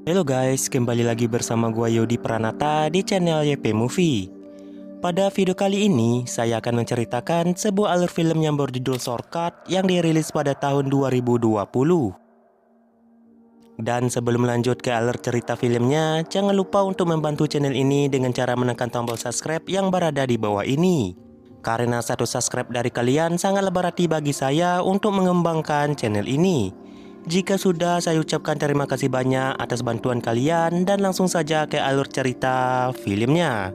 Halo guys, kembali lagi bersama gua Yodi Pranata di channel YP Movie. Pada video kali ini, saya akan menceritakan sebuah alur film yang berjudul Shortcut yang dirilis pada tahun 2020. Dan sebelum lanjut ke alur cerita filmnya, jangan lupa untuk membantu channel ini dengan cara menekan tombol subscribe yang berada di bawah ini. Karena satu subscribe dari kalian sangatlah berarti bagi saya untuk mengembangkan channel ini. Jika sudah, saya ucapkan terima kasih banyak atas bantuan kalian dan langsung saja ke alur cerita filmnya.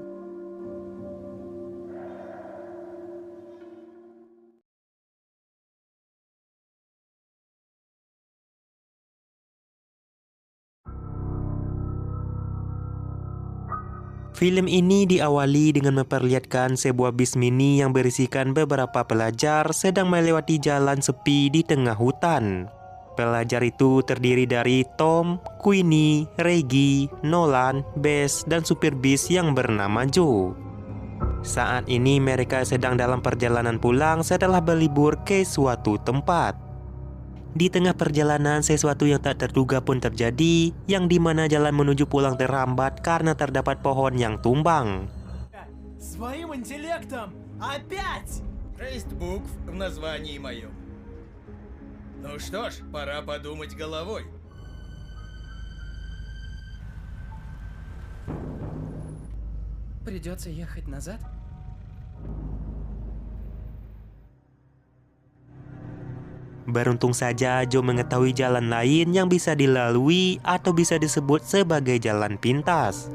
Film ini diawali dengan memperlihatkan sebuah bis mini yang berisikan beberapa pelajar sedang melewati jalan sepi di tengah hutan. Pelajar itu terdiri dari Tom, Queenie, Reggie, Nolan, Bess, dan supir bis yang bernama Joe. Saat ini mereka sedang dalam perjalanan pulang setelah berlibur ke suatu tempat. Di tengah perjalanan, sesuatu yang tak terduga pun terjadi, yang dimana jalan menuju pulang terhambat karena terdapat pohon yang tumbang. Своим интеллектом опять! 6 букв в названии моем. Ну что ж, пора подумать головой. Придется ехать назад? Beruntung saja Joe mengetahui jalan lain yang bisa dilalui atau bisa disebut sebagai jalan pintas.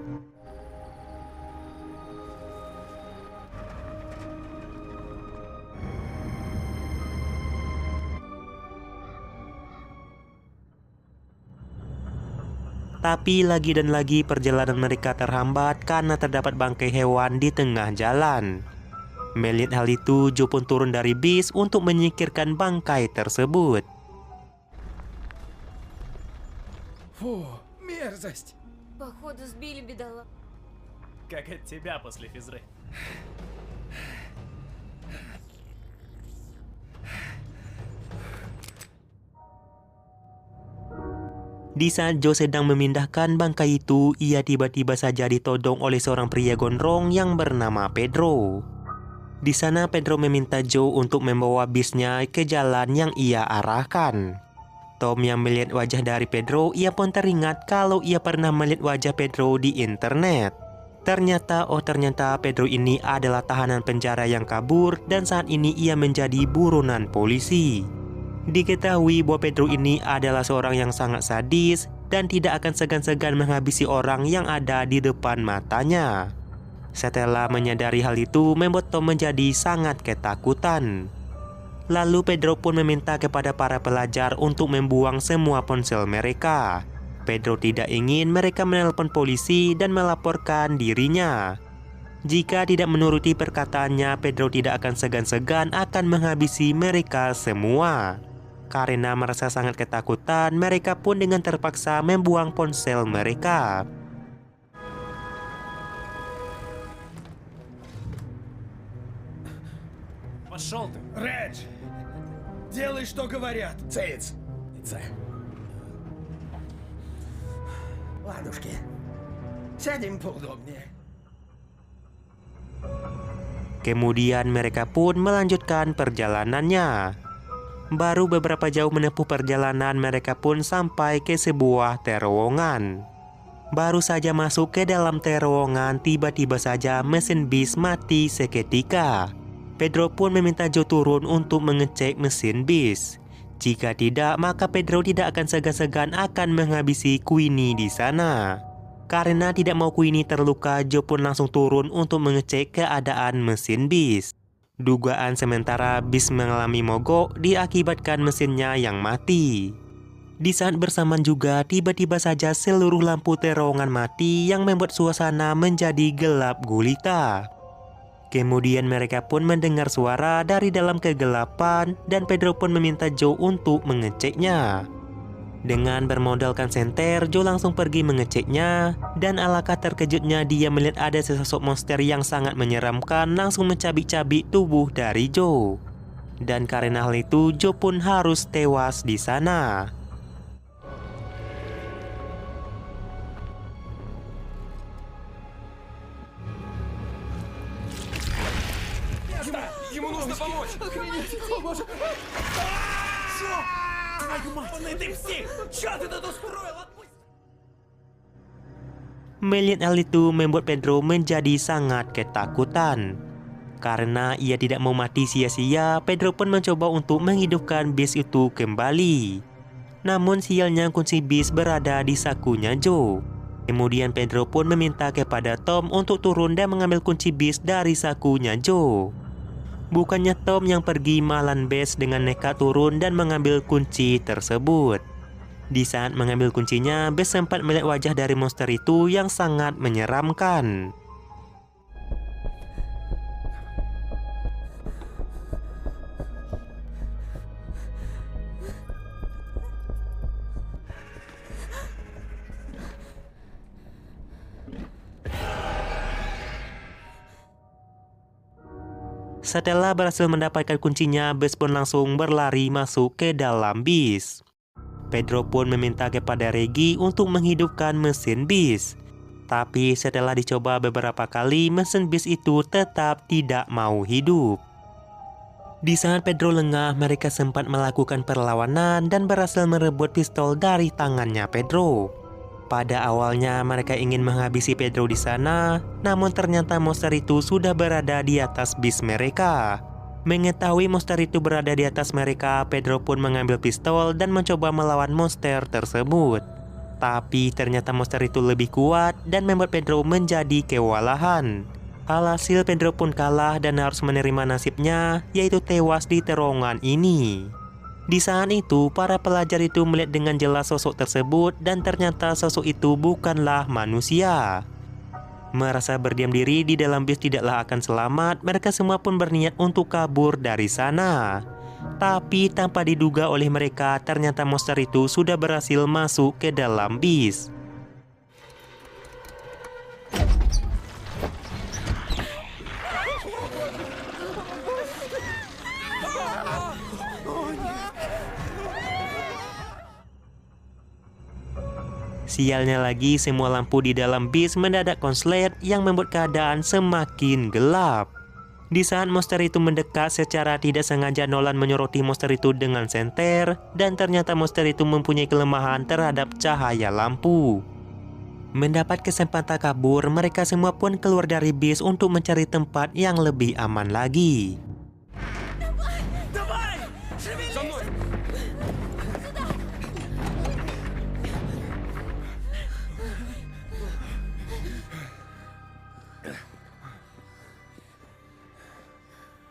Tapi lagi dan lagi perjalanan mereka terhambat karena terdapat bangkai hewan di tengah jalan. Melihat hal itu, Joe pun turun dari bis untuk menyingkirkan bangkai tersebut. Фу, мерзость. Походу, сбили бедолагу. Как от тебя после физры. Di saat Joe sedang memindahkan bangkai itu, ia tiba-tiba saja ditodong oleh seorang pria gondrong yang bernama Pedro. Di sana Pedro meminta Joe untuk membawa bisnya ke jalan yang ia arahkan. Tom yang melihat wajah dari Pedro, ia pun teringat kalau ia pernah melihat wajah Pedro di internet. Ternyata Pedro ini adalah tahanan penjara yang kabur dan saat ini ia menjadi buronan polisi. Diketahui bahwa Pedro ini adalah seorang yang sangat sadis dan tidak akan segan-segan menghabisi orang yang ada di depan matanya. Setelah menyadari hal itu, membuat Tom menjadi sangat ketakutan. Lalu Pedro pun meminta kepada para pelajar untuk membuang semua ponsel mereka. Pedro tidak ingin mereka menelpon polisi dan melaporkan dirinya. Jika tidak menuruti perkataannya, Pedro tidak akan segan-segan akan menghabisi mereka semua. Karena merasa sangat ketakutan, mereka pun dengan terpaksa membuang ponsel mereka. Пошел ты! Редж, делай, что говорят. Цейц. Ладушки. Сядем поудобнее. Kemudian mereka pun melanjutkan perjalanannya. Baru beberapa jauh menempuh perjalanan, mereka pun sampai ke sebuah terowongan. Baru saja masuk ke dalam terowongan, tiba-tiba saja mesin bis mati seketika. Pedro pun meminta Joe turun untuk mengecek mesin bis. Jika tidak, maka Pedro tidak akan segan-segan akan menghabisi Queenie di sana. Karena tidak mau Queenie terluka, Joe pun langsung turun untuk mengecek keadaan mesin bis. Dugaan sementara bis mengalami mogok diakibatkan mesinnya yang mati. Di saat bersamaan juga, tiba-tiba saja seluruh lampu terowongan mati yang membuat suasana menjadi gelap gulita. Kemudian mereka pun mendengar suara dari dalam kegelapan dan Pedro pun meminta Joe untuk mengeceknya. Dengan bermodalkan senter, Joe langsung pergi mengeceknya dan alangkah terkejutnya dia melihat ada sesosok monster yang sangat menyeramkan langsung mencabik-cabik tubuh dari Joe. Dan karena hal itu, Joe pun harus tewas di sana. Твою мать! Ты псих! Чё ты тут устроил? Отпусти! Melihat hal itu membuat Pedro menjadi sangat ketakutan. Karena ia tidak mau mati sia-sia, Pedro pun mencoba untuk menghidupkan bis itu kembali. Namun sialnya kunci bis berada di sakunya Joe. Kemudian Pedro pun meminta kepada Tom untuk turun dan mengambil kunci bis dari sakunya Joe. Bukannya Tom yang pergi, malah Bess dengan nekat turun dan mengambil kunci tersebut. Di saat mengambil kuncinya, Bess sempat melihat wajah dari monster itu yang sangat menyeramkan. Setelah berhasil mendapatkan kuncinya, Bess pun langsung berlari masuk ke dalam bis. Pedro pun meminta kepada Reggie untuk menghidupkan mesin bis. Tapi setelah dicoba beberapa kali, mesin bis itu tetap tidak mau hidup. Di saat Pedro lengah, mereka sempat melakukan perlawanan dan berhasil merebut pistol dari tangannya Pedro. Pada awalnya mereka ingin menghabisi Pedro di sana, namun ternyata monster itu sudah berada di atas bis mereka. Mengetahui monster itu berada di atas mereka, Pedro pun mengambil pistol dan mencoba melawan monster tersebut. Tapi ternyata monster itu lebih kuat dan membuat Pedro menjadi kewalahan. Alhasil Pedro pun kalah dan harus menerima nasibnya, yaitu tewas di terowongan ini. Di saat itu, para pelajar itu melihat dengan jelas sosok tersebut dan ternyata sosok itu bukanlah manusia. Merasa berdiam diri di dalam bis tidaklah akan selamat, mereka semua pun berniat untuk kabur dari sana. Tapi tanpa diduga oleh mereka, ternyata monster itu sudah berhasil masuk ke dalam bis. Sialnya lagi, semua lampu di dalam bis mendadak konslet yang membuat keadaan semakin gelap. Di saat monster itu mendekat, secara tidak sengaja Nolan menyoroti monster itu dengan senter, dan ternyata monster itu mempunyai kelemahan terhadap cahaya lampu. Mendapat kesempatan kabur, mereka semua pun keluar dari bis untuk mencari tempat yang lebih aman lagi. Давай! Шевелись!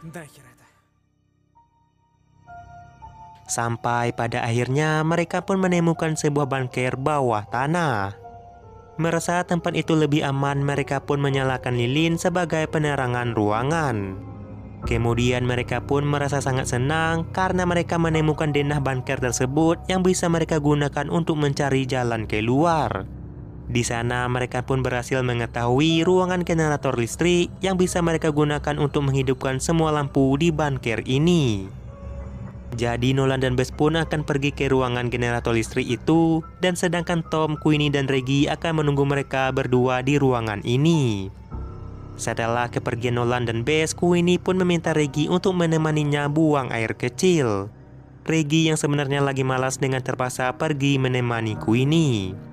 Нахер это? Sampai pada akhirnya mereka pun menemukan sebuah bunker bawah tanah. Merasa tempat itu lebih aman, mereka pun menyalakan lilin sebagai penerangan ruangan. Kemudian mereka pun merasa sangat senang karena mereka menemukan denah bunker tersebut yang bisa mereka gunakan untuk mencari jalan keluar. Di sana mereka pun berhasil mengetahui ruangan generator listrik yang bisa mereka gunakan untuk menghidupkan semua lampu di bunker ini. Jadi Nolan dan Bess pun akan pergi ke ruangan generator listrik itu, dan sedangkan Tom, Queenie, dan Reggie akan menunggu mereka berdua di ruangan ini. Setelah kepergian Nolan dan Bess, Queenie pun meminta Reggie untuk menemaninya buang air kecil. Reggie yang sebenarnya lagi malas dengan terpaksa pergi menemani Queenie.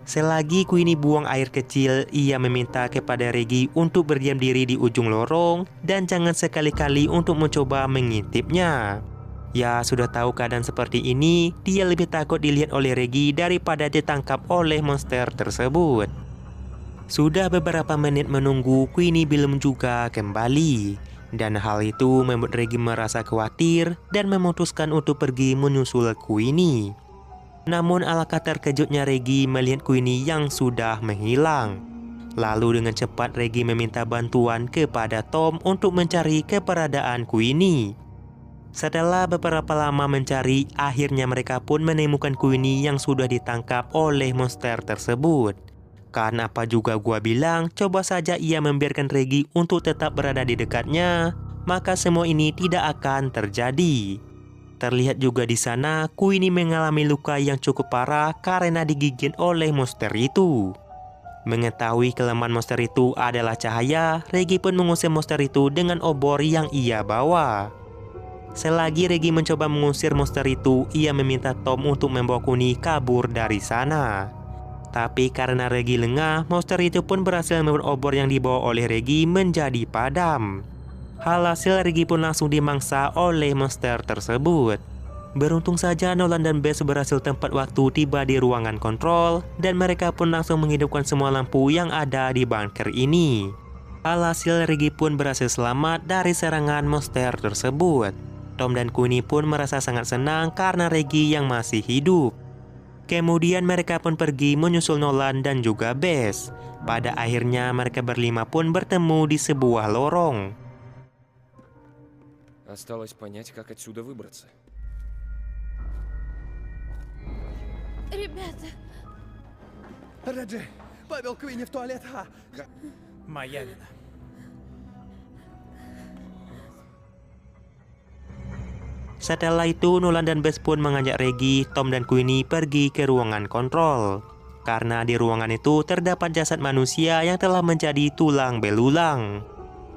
Selagi Queenie buang air kecil, ia meminta kepada Reggie untuk berdiam diri di ujung lorong dan jangan sekali-kali untuk mencoba mengintipnya. Ya, sudah tahu keadaan seperti ini, dia lebih takut dilihat oleh Reggie daripada ditangkap oleh monster tersebut. Sudah beberapa menit menunggu, Queenie belum juga kembali. Dan hal itu membuat Reggie merasa khawatir dan memutuskan untuk pergi menyusul Queenie. Namun alangkah terkejutnya Reggie melihat Queenie yang sudah menghilang. Lalu dengan cepat Reggie meminta bantuan kepada Tom untuk mencari keberadaan Queenie. Setelah beberapa lama mencari, akhirnya mereka pun menemukan Queenie yang sudah ditangkap oleh monster tersebut. Karena apa juga gua bilang, coba saja ia membiarkan Reggie untuk tetap berada di dekatnya, maka semua ini tidak akan terjadi. Terlihat juga di sana, Queenie mengalami luka yang cukup parah karena digigit oleh monster itu. Mengetahui kelemahan monster itu adalah cahaya, Reggie pun mengusir monster itu dengan obor yang ia bawa. Selagi Reggie mencoba mengusir monster itu, ia meminta Tom untuk membawa Kuni kabur dari sana. Tapi karena Reggie lengah, monster itu pun berhasil membuat obor yang dibawa oleh Reggie menjadi padam. Alhasil Reggie pun langsung dimangsa oleh monster tersebut. Beruntung saja Nolan dan Bess berhasil tepat waktu tiba di ruangan kontrol, dan mereka pun langsung menghidupkan semua lampu yang ada di bunker ini. Alhasil Reggie pun berhasil selamat dari serangan monster tersebut. Tom dan Kuni pun merasa sangat senang karena Reggie yang masih hidup. Kemudian mereka pun pergi menyusul Nolan dan juga Bess. Pada akhirnya mereka berlima pun bertemu di sebuah lorong. Осталось понять, как отсюда выбраться. Ребята, Реджи, повел Куинни в туалет, Моя вина. Setelah itu Nolan dan Bess pun mengajak Reggie, Tom dan Queenie pergi ke ruangan kontrol. Karena di ruangan itu terdapat jasad manusia yang telah menjadi tulang belulang.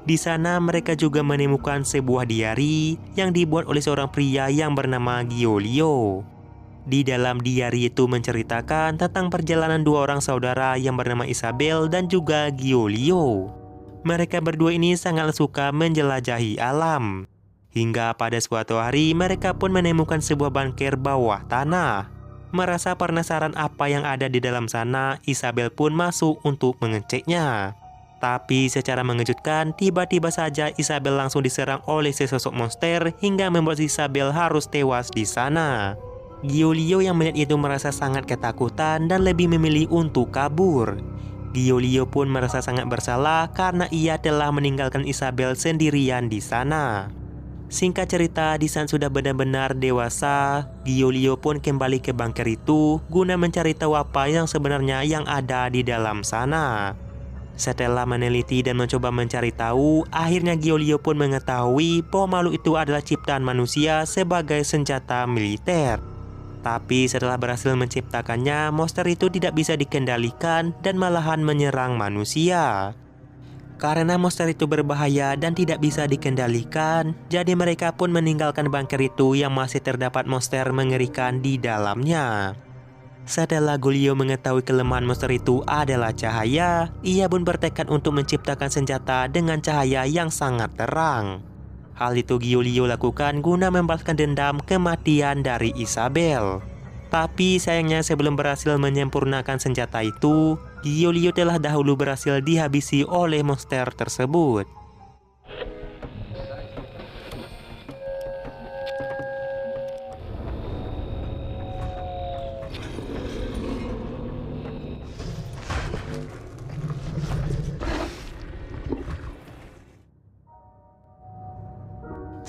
Di sana mereka juga menemukan sebuah diari yang dibuat oleh seorang pria yang bernama Giulio. Di dalam diari itu menceritakan tentang perjalanan dua orang saudara yang bernama Isabel dan juga Giulio. Mereka berdua ini sangat suka menjelajahi alam. Hingga pada suatu hari mereka pun menemukan sebuah bunker bawah tanah. Merasa penasaran apa yang ada di dalam sana, Isabel pun masuk untuk mengeceknya. Tapi secara mengejutkan, tiba-tiba saja Isabel langsung diserang oleh sesosok monster hingga membuat Isabel harus tewas di sana. Giulio yang melihat itu merasa sangat ketakutan dan lebih memilih untuk kabur. Giulio pun merasa sangat bersalah karena ia telah meninggalkan Isabel sendirian di sana. Singkat cerita, di saat sudah benar-benar dewasa, Giulio pun kembali ke bunker itu guna mencari tahu apa yang sebenarnya yang ada di dalam sana. Setelah meneliti dan mencoba mencari tahu, akhirnya Giulio pun mengetahui bahwa makhluk itu adalah ciptaan manusia sebagai senjata militer. Tapi setelah berhasil menciptakannya, monster itu tidak bisa dikendalikan dan malahan menyerang manusia. Karena monster itu berbahaya dan tidak bisa dikendalikan, jadi mereka pun meninggalkan bunker itu yang masih terdapat monster mengerikan di dalamnya. Setelah Giulio mengetahui kelemahan monster itu adalah cahaya, ia pun bertekad untuk menciptakan senjata dengan cahaya yang sangat terang. Hal itu Giulio lakukan guna membalaskan dendam kematian dari Isabel. Tapi sayangnya sebelum berhasil menyempurnakan senjata itu, Giulio telah dahulu berhasil dihabisi oleh monster tersebut.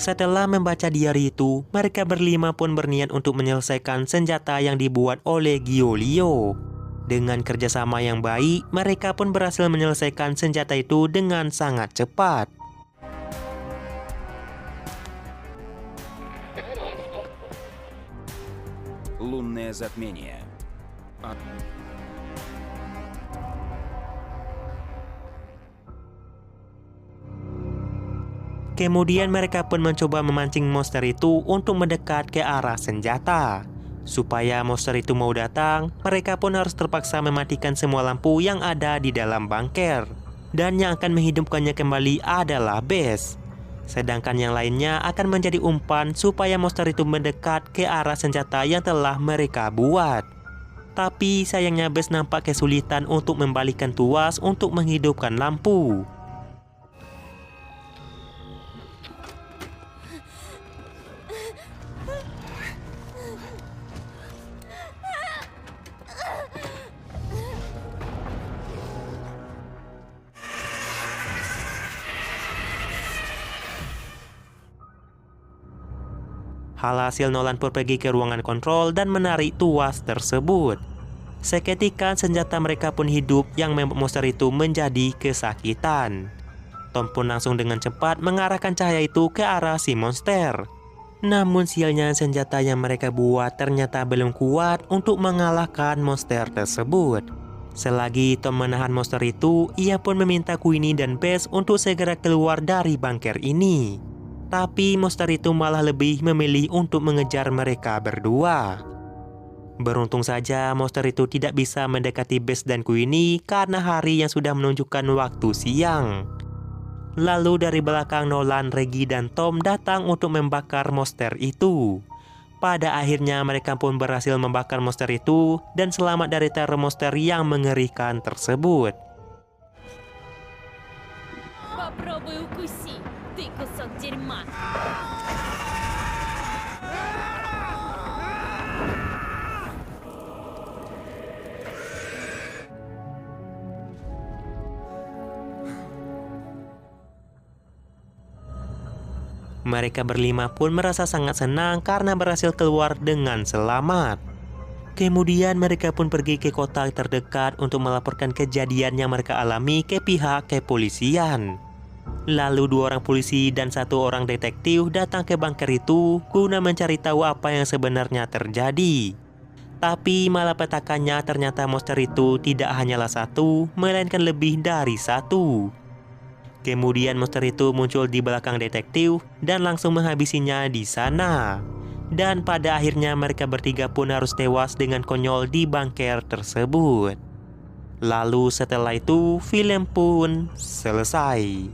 Setelah membaca diari itu, mereka berlima pun berniat untuk menyelesaikan senjata yang dibuat oleh Giulio. Dengan kerjasama yang baik, mereka pun berhasil menyelesaikan senjata itu dengan sangat cepat. Лунное затмение. Kemudian mereka pun mencoba memancing monster itu untuk mendekat ke arah senjata. Supaya monster itu mau datang, mereka pun harus terpaksa mematikan semua lampu yang ada di dalam bunker. Dan yang akan menghidupkannya kembali adalah Bess. Sedangkan yang lainnya akan menjadi umpan supaya monster itu mendekat ke arah senjata yang telah mereka buat. Tapi sayangnya Bess nampak kesulitan untuk membalikkan tuas untuk menghidupkan lampu. Alhasil Nolan pun pergi ke ruangan kontrol dan menarik tuas tersebut. Seketika senjata mereka pun hidup yang membuat monster itu menjadi kesakitan. Tom pun langsung dengan cepat mengarahkan cahaya itu ke arah si monster. Namun sialnya senjata yang mereka buat ternyata belum kuat untuk mengalahkan monster tersebut. Selagi Tom menahan monster itu, ia pun meminta Queenie dan Bess untuk segera keluar dari bunker ini. Tapi monster itu malah lebih memilih untuk mengejar mereka berdua. Beruntung saja monster itu tidak bisa mendekati Bess dan Queenie karena hari yang sudah menunjukkan waktu siang. Lalu dari belakang Nolan, Reggie, dan Tom datang untuk membakar monster itu. Pada akhirnya mereka pun berhasil membakar monster itu dan selamat dari teror monster yang mengerikan tersebut. Попробуй укуси, ты кусок дерьма. Mereka berlima pun merasa sangat senang karena berhasil keluar dengan selamat. Kemudian mereka pun pergi ke kota terdekat untuk melaporkan kejadian yang mereka alami ke pihak kepolisian. Lalu 2 orang polisi dan 1 orang detektif datang ke bunker itu guna mencari tahu apa yang sebenarnya terjadi. Tapi malapetakannya ternyata monster itu tidak hanyalah 1, melainkan lebih dari 1. Kemudian monster itu muncul di belakang detektif dan langsung menghabisinya di sana. Dan pada akhirnya mereka bertiga pun harus tewas dengan konyol di bunker tersebut. Lalu setelah itu film pun selesai.